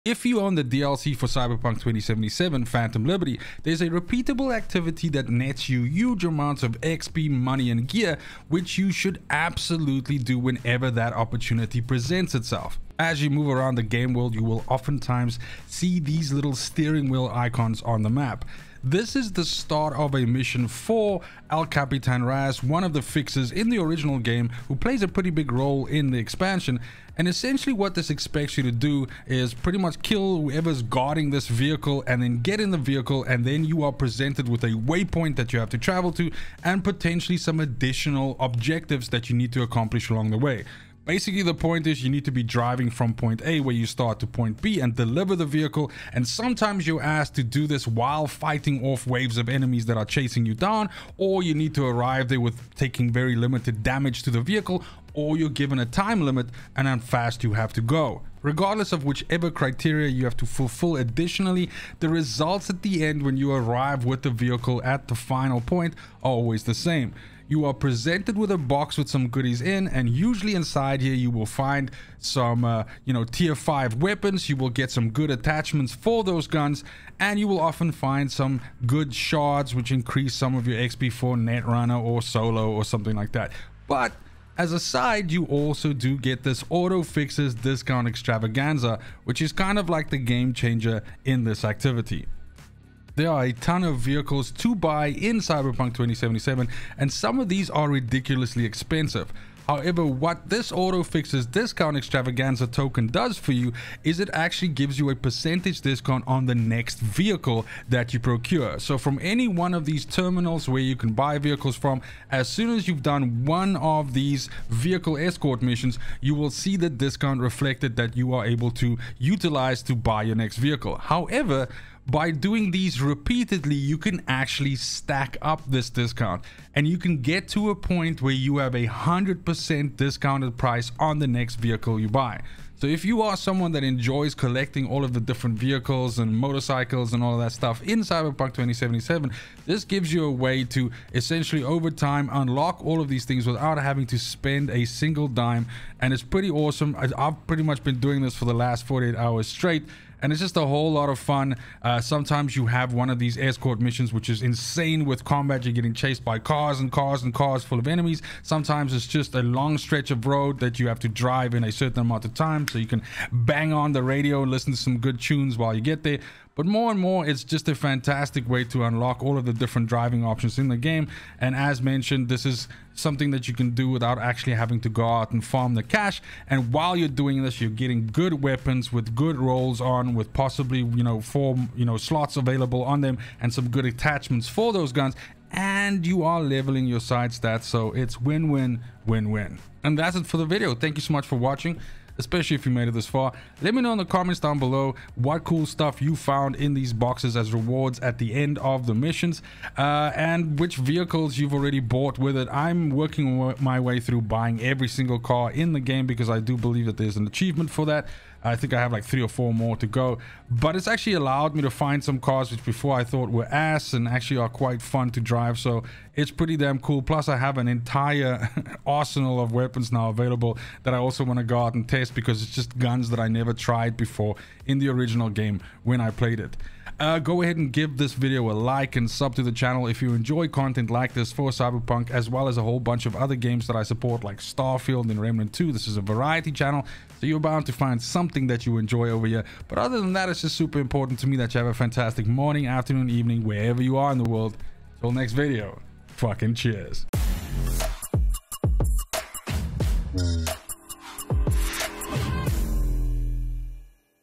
If you own the DLC for Cyberpunk 2077 Phantom Liberty, there's a repeatable activity that nets you huge amounts of XP, money and gear, which you should absolutely do whenever that opportunity presents itself. As you move around the game world, you will oftentimes see these little steering wheel icons on the map. This is the start of a mission for El Capitan Raz, one of the fixers in the original game who plays a pretty big role in the expansion. And essentially what this expects you to do is pretty much kill whoever's guarding this vehicle and then get in the vehicle, and then you are presented with a waypoint that you have to travel to and potentially some additional objectives that you need to accomplish along the way. Basically, the point is you need to be driving from point A where you start to point B and deliver the vehicle, and sometimes you're asked to do this while fighting off waves of enemies that are chasing you down, or you need to arrive there with taking very limited damage to the vehicle, or you're given a time limit and how fast you have to go. Regardless of whichever criteria you have to fulfill additionally, the results at the end when you arrive with the vehicle at the final point are always the same. You are presented with a box with some goodies in, and usually inside here you will find some tier 5 weapons. You will get some good attachments for those guns, and you will often find some good shards which increase some of your XP for Netrunner or solo or something like that. But as a side, you also do get this auto fixes discount extravaganza, which is kind of like the game changer in this activity. There are a ton of vehicles to buy in Cyberpunk 2077, and some of these are ridiculously expensive. However, what this auto fixes discount extravaganza token does for you is it actually gives you a percentage discount on the next vehicle that you procure. So from any one of these terminals where you can buy vehicles from, as soon as you've done one of these vehicle escort missions, you will see the discount reflected that you are able to utilize to buy your next vehicle. However, by doing these repeatedly, you can actually stack up this discount, and you can get to a point where you have 100% discounted price on the next vehicle you buy. So if you are someone that enjoys collecting all of the different vehicles and motorcycles and all of that stuff in Cyberpunk 2077, this gives you a way to essentially over time unlock all of these things without having to spend a single dime, and it's pretty awesome. I've pretty much been doing this for the last 48 hours straight, and it's just a whole lot of fun. Sometimes you have one of these escort missions which is insane with combat. You're getting chased by cars and cars and cars full of enemies. Sometimes it's just a long stretch of road that you have to drive in a certain amount of time, so you can bang on the radio and listen to some good tunes while you get there. But more and more, it's just a fantastic way to unlock all of the different driving options in the game. And as mentioned, this is something that you can do without actually having to go out and farm the cash. And while you're doing this, you're getting good weapons with good rolls on, with possibly 4 slots available on them, and some good attachments for those guns. And you are leveling your side stats, so it's win-win, win-win. And that's it for the video. Thank you so much for watching, especially if you made it this far. Let me know in the comments down below what cool stuff you found in these boxes as rewards at the end of the missions, and which vehicles you've already bought with it. I'm working my way through buying every single car in the game because I do believe that there's an achievement for that. I think I have like 3 or 4 more to go, but it's actually allowed me to find some cars which before I thought were ass and actually are quite fun to drive, so it's pretty damn cool. Plus I have an entire arsenal of weapons now available that I also want to go out and test, because it's just guns that I never tried before in the original game when I played it. Go ahead and give this video a like and sub to the channel if you enjoy content like this for Cyberpunk, as well as a whole bunch of other games that I support like Starfield and Remnant 2. This is a variety channel, so you're bound to find something that you enjoy over here. But other than that, it's just super important to me that you have a fantastic morning, afternoon, evening, wherever you are in the world. Till next video, fucking cheers.